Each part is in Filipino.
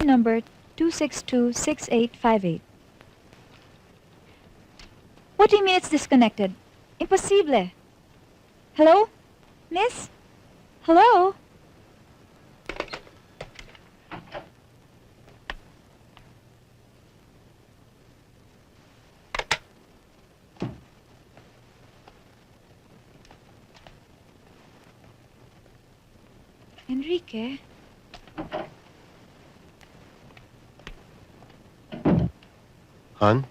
number 2626858. What do you mean it's disconnected? Imposible. Hello? Miss? Hello? Enrique? Hon?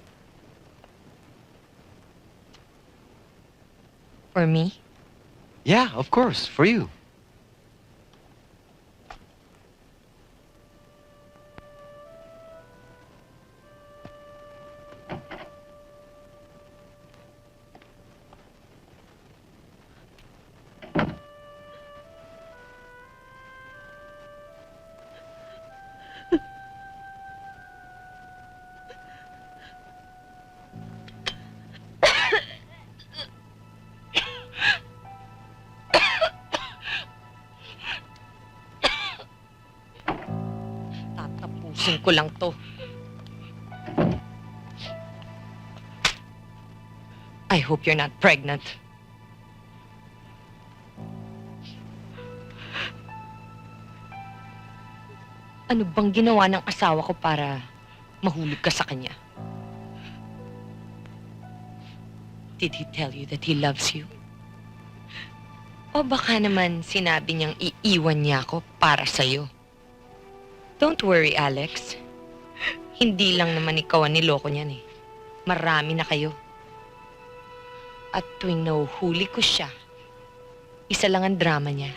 For me? Yeah, of course, for you. Tatapusin ko lang to. I hope you're not pregnant. Ano bang ginawa ng asawa ko para mahulog ka sa kanya? Did he tell you that he loves you? O baka naman sinabi niyang iiwan niya ako para sa'yo? Don't worry, Alex. Hindi lang naman ikaw ang niloko niyan eh. Marami na kayo. At tuwing nahuhuli ko siya, isa lang ang drama niya.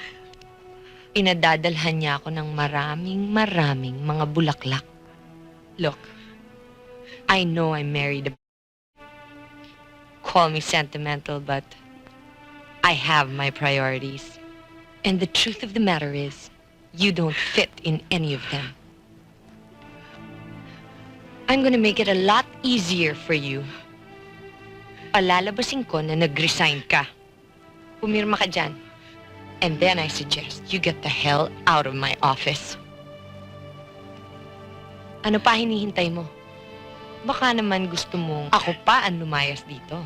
Pinadadalhan niya ako ng maraming mga bulaklak. Look, I know I married a... Call me sentimental, but I have my priorities. And the truth of the matter is, you don't fit in any of them. I'm gonna make it a lot easier for you. Palalabasin ko na nag-resign ka. Pumirma ka dyan. And then I suggest you get the hell out of my office. Ano pa hinihintay mo? Baka naman gusto mong ako pa ang lumayas dito.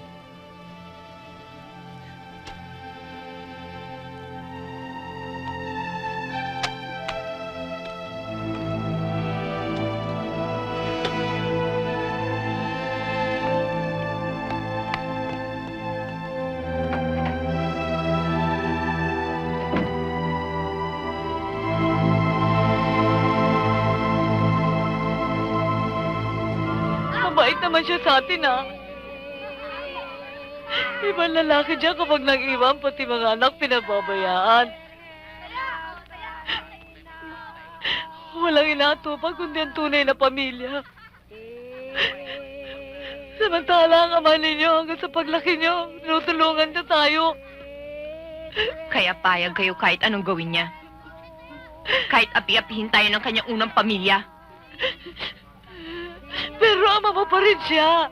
Mabait naman siya sa atin, ha? Ibang lalaki dyan kapag nag-iwan, pati mga anak pinababayaan. Walang inatupag kundi ang tunay na pamilya. Samantala ang ama ninyo hanggang sa paglaki nyo, tinutulungan niya tayo. Kaya payag kayo kahit anong gawin niya. Kahit api-apihin tayo ng kanyang unang pamilya. Pero ama mo pa rin siya.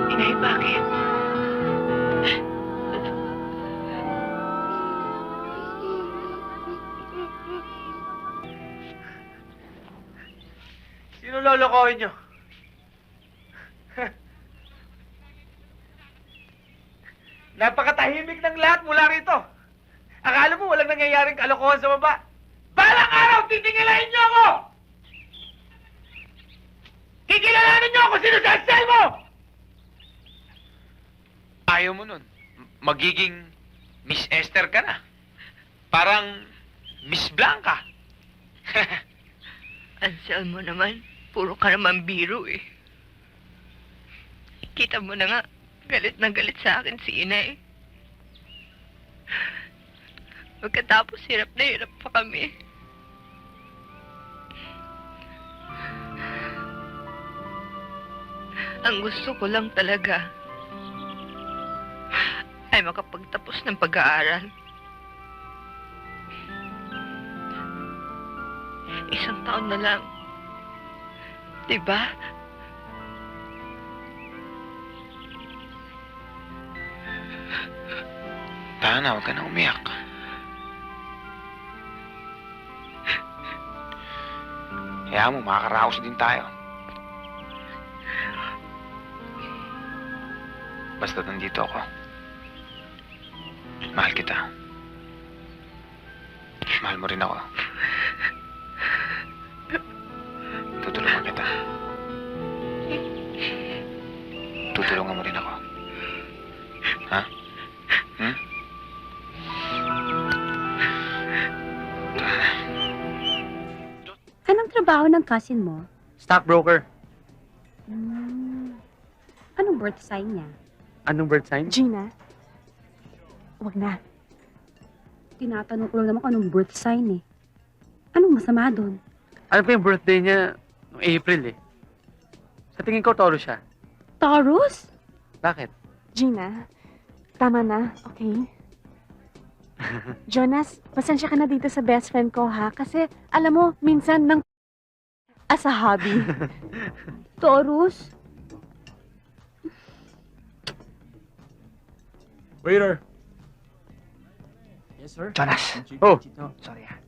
Inay, bakit? Sino lolokohin nyo? Napakatahimik ng lahat mula rito. Akala mo walang nangyayaring kalokohan sa baba. Balang araw, titingilahin nyo ako! Kikilalanin nyo ako sino sa cell mo! Ayaw mo nun. Magiging Miss Esther ka na. Parang Miss Blanca. Anselmo naman, puro ka naman biro eh. Kita mo na nga, galit na galit sa akin si Inay. Pagkatapos hirap na hirap pa kami. Ang gusto ko lang talaga ay makapagtapos ng pag-aaral. Isang taon na lang. Diba? Tana, huwag ka na umiyak. Kaya mo, makakaraos din tayo. Basta nandito ako. Mahal kita. Mahal mo rin ako. Tutulungan kita. Tutulungan mo rin ako. Ha? Hmm? Anong trabaho ng cousin mo? Stockbroker. Anong birth sign niya? Anong birth sign? Gina? Wag na. Tinatanong ko lang naman kung anong birth sign eh. Anong masama doon? Ano pa yung birthday niya noong April eh. Sa tingin ko, Taurus siya. Taurus? Bakit? Gina, tama na, okay? Jonas, pasensya ka na dito sa best friend ko, ha? Kasi, alam mo, minsan nang as a hobby. Taurus? Waiter. Yes, sir. Jonas. Oh. Sorry ah.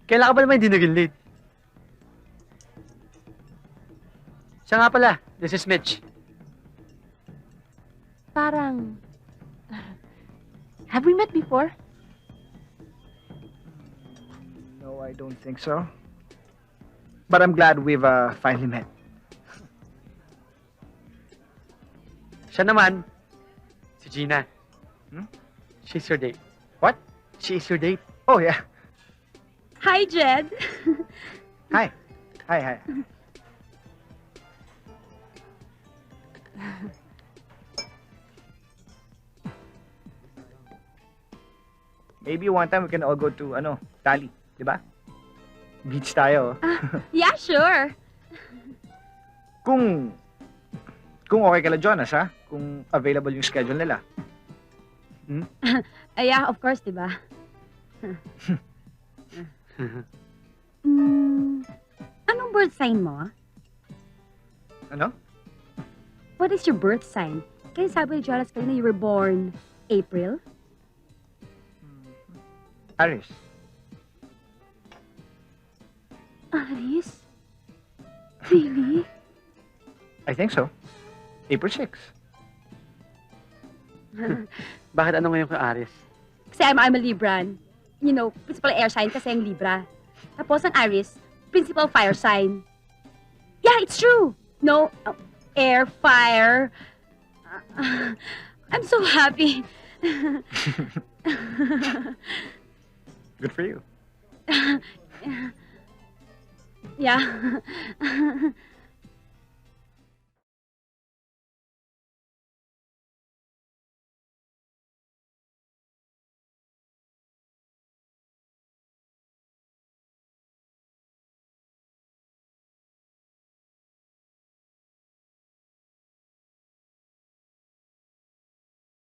Kailan ka ba naman hindi naging late? Siya nga pala, this is Mitch. Parang, have we met before? No, I don't think so. But I'm glad we've finally met. Siya naman, si Gina. Hmm? She's your date. What? She's your date. Oh, yeah. Hi, Jed. Hi. Hi. Maybe one time we can all go to, Tali, di ba? Beach tayo. Yeah, sure. Kung okay kala Jonas, ha? Kung available yung schedule nila. Yeah, of course, di ba? Anong birth sign mo? Ano? What is your birth sign? Kasi sabi ni Jonas kanina you were born April? Aris. Aris? Really? I think so. April 6. Bakit ano ngayon kay Aris? Kasi I'm a Libran. You know, principal air sign kasi ang Libra. Tapos ang Aries, principal fire sign. Yeah, it's true. No, air, fire. I'm so happy. Good for you. Yeah.